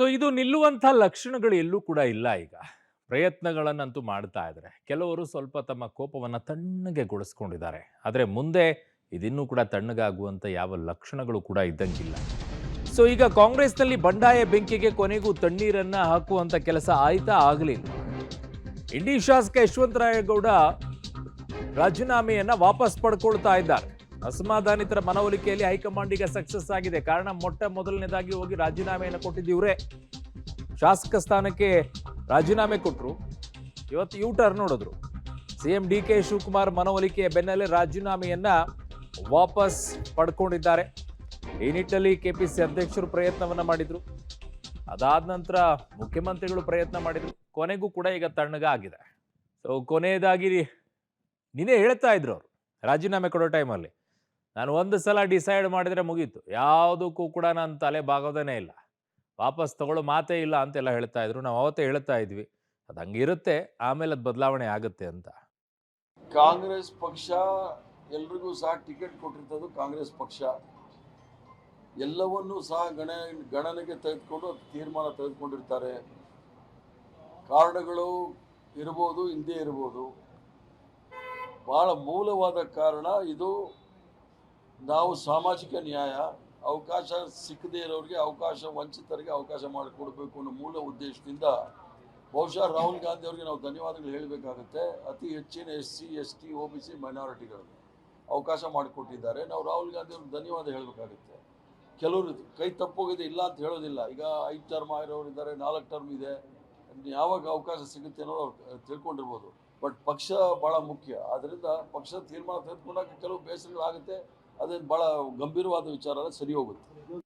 So ಇದು ನಿಲ್ಲುವಂಥ ಲಕ್ಷಣಗಳು ಎಲ್ಲೂ ಕೂಡ ಇಲ್ಲ ಈಗ. ಪ್ರಯತ್ನಗಳನ್ನಂತೂ ಮಾಡ್ತಾ ಇದ್ದಾರೆ. ಕೆಲವರು ಸ್ವಲ್ಪ ತಮ್ಮ ಕೋಪವನ್ನ ತಣ್ಣಗೆಗೊಳಿಸ್ಕೊಂಡಿದ್ದಾರೆ. ಆದರೆ ಮುಂದೆ ಇದಿನ್ನೂ ಕೂಡ ತಣ್ಣಗಾಗುವಂಥ ಯಾವ ಲಕ್ಷಣಗಳು ಕೂಡ ಇದ್ದಂಗಿಲ್ಲ. ಸೊ ಈಗ ಕಾಂಗ್ರೆಸ್ನಲ್ಲಿ ಬಂಡಾಯ ಬೆಂಕಿಗೆ ಕೊನೆಗೂ ತಣ್ಣೀರನ್ನ ಹಾಕುವಂತ ಕೆಲಸ ಆಯ್ತಾ ಆಗಲಿಲ್ಲ. ಇಂಡಿ ಶಾಸಕ ಯಶವಂತರಾಯಗೌಡ ರಾಜೀನಾಮೆಯನ್ನ ವಾಪಸ್ ಪಡ್ಕೊಳ್ತಾ ಇದ್ದಾರೆ. ಅಸಮಾಧಾನಿತರ ಮನವೊಲಿಕೆಯಲ್ಲಿ ಹೈಕಮಾಂಡ್ ಈಗ ಸಕ್ಸಸ್ ಆಗಿದೆ. ಕಾರಣ ಮೊದಲನೇದಾಗಿ ಹೋಗಿ ರಾಜೀನಾಮೆಯನ್ನು ಕೊಟ್ಟಿದ್ದೀವ್ರೆ. ಶಾಸಕ ಸ್ಥಾನಕ್ಕೆ ರಾಜೀನಾಮೆ ಕೊಟ್ಟರು. ಇವತ್ತು ಯೂ ಟರ್ನ್ ನೋಡಿದ್ರು. ಸಿಎಂ ಡಿ ಕೆ ಶಿವಕುಮಾರ್ ಮನವೊಲಿಕೆಯ ಬೆನ್ನಲ್ಲೇ ರಾಜೀನಾಮೆಯನ್ನ ವಾಪಸ್ ಪಡ್ಕೊಂಡಿದ್ದಾರೆ. ಈ ನಿಟ್ಟಿನಲ್ಲಿ ಕೆಪಿಸಿ ಅಧ್ಯಕ್ಷರು ಪ್ರಯತ್ನವನ್ನ ಮಾಡಿದ್ರು. ಅದಾದ ನಂತರ ಮುಖ್ಯಮಂತ್ರಿಗಳು ಪ್ರಯತ್ನ ಮಾಡಿದ್ರು. ಕೊನೆಗೂ ಕೂಡ ಈಗ ತಣ್ಣಗ ಆಗಿದೆ. ಸೊ ಕೊನೆಯದಾಗಿ ನಿನ್ನೆ ಹೇಳ್ತಾ ಇದ್ರು ಅವರು ರಾಜೀನಾಮೆ ಕೊಡೋ ಟೈಮಲ್ಲಿ, ನಾನು ಒಂದು ಸಲ ಡಿಸೈಡ್ ಮಾಡಿದ್ರೆ ಮುಗೀತು, ಯಾವುದಕ್ಕೂ ಕೂಡ ನನ್ನ ತಲೆ ಬಾಗೋದೇನೇ ಇಲ್ಲ, ವಾಪಸ್ ತಗೊಳ್ಳೋ ಮಾತೇ ಇಲ್ಲ ಅಂತೆಲ್ಲ ಹೇಳ್ತಾ ಇದ್ರು. ನಾವು ಅವತ್ತೇ ಹೇಳ್ತಾ ಇದ್ವಿ ಅದು ಹಂಗಿರುತ್ತೆ, ಆಮೇಲೆ ಅದು ಬದಲಾವಣೆ ಆಗುತ್ತೆ ಅಂತ. ಕಾಂಗ್ರೆಸ್ ಪಕ್ಷ ಎಲ್ರಿಗೂ ಸಹ ಟಿಕೆಟ್ ಕೊಟ್ಟಿರ್ತದ್ದು. ಕಾಂಗ್ರೆಸ್ ಪಕ್ಷ ಎಲ್ಲವನ್ನೂ ಸಹ ಗಣನೆಗೆ ತೆಗೆದುಕೊಂಡು ತೀರ್ಮಾನ ತೆಗೆದುಕೊಂಡಿರ್ತಾರೆ. ಕಾರಣಗಳು ಇರ್ಬೋದು, ಹಿಂದೆ ಇರ್ಬೋದು. ಬಹಳ ಮೂಲವಾದ ಕಾರಣ ಇದು, ನಾವು ಸಾಮಾಜಿಕ ನ್ಯಾಯ, ಅವಕಾಶ ಸಿಕ್ಕದೇ ಇರೋರಿಗೆ ಅವಕಾಶ, ವಂಚಿತರಿಗೆ ಅವಕಾಶ ಮಾಡಿಕೊಡ್ಬೇಕು ಅನ್ನೋ ಮೂಲ ಉದ್ದೇಶದಿಂದ ಬಹುಶಃ ರಾಹುಲ್ ಗಾಂಧಿ ಅವರಿಗೆ ನಾವು ಧನ್ಯವಾದಗಳು ಹೇಳಬೇಕಾಗುತ್ತೆ. ಅತಿ ಹೆಚ್ಚಿನ SC ST OBC ಮೈನಾರಿಟಿಗಳಿಗೆ ಅವಕಾಶ ಮಾಡಿಕೊಟ್ಟಿದ್ದಾರೆ. ನಾವು ರಾಹುಲ್ ಗಾಂಧಿ ಅವ್ರಿಗೆ ಧನ್ಯವಾದ ಹೇಳಬೇಕಾಗುತ್ತೆ. ಕೆಲವರು ಕೈ ತಪ್ಪೋಗಿದೆ, ಇಲ್ಲ ಅಂತ ಹೇಳೋದಿಲ್ಲ. ಈಗ 5 ಟರ್ಮ್ ಆಗಿರೋರು ಇದ್ದಾರೆ, 4 ಟರ್ಮ್ ಇದೆ, ಯಾವಾಗ ಅವಕಾಶ ಸಿಗುತ್ತೆ ಅನ್ನೋದು ಅವ್ರು ತಿಳ್ಕೊಂಡಿರ್ಬೋದು. ಬಟ್ ಪಕ್ಷ ಭಾಳ ಮುಖ್ಯ. ಆದ್ದರಿಂದ ಪಕ್ಷದ ತೀರ್ಮಾನ ತೆಗೆದುಕೊಂಡಾಗ ಕೆಲವು ಬೇಸರಗಳಾಗುತ್ತೆ. ಅದೇನು ಭಾಳ ಗಂಭೀರವಾದ ವಿಚಾರ ಅಲ್ಲ, ಸರಿ ಹೋಗುತ್ತೆ.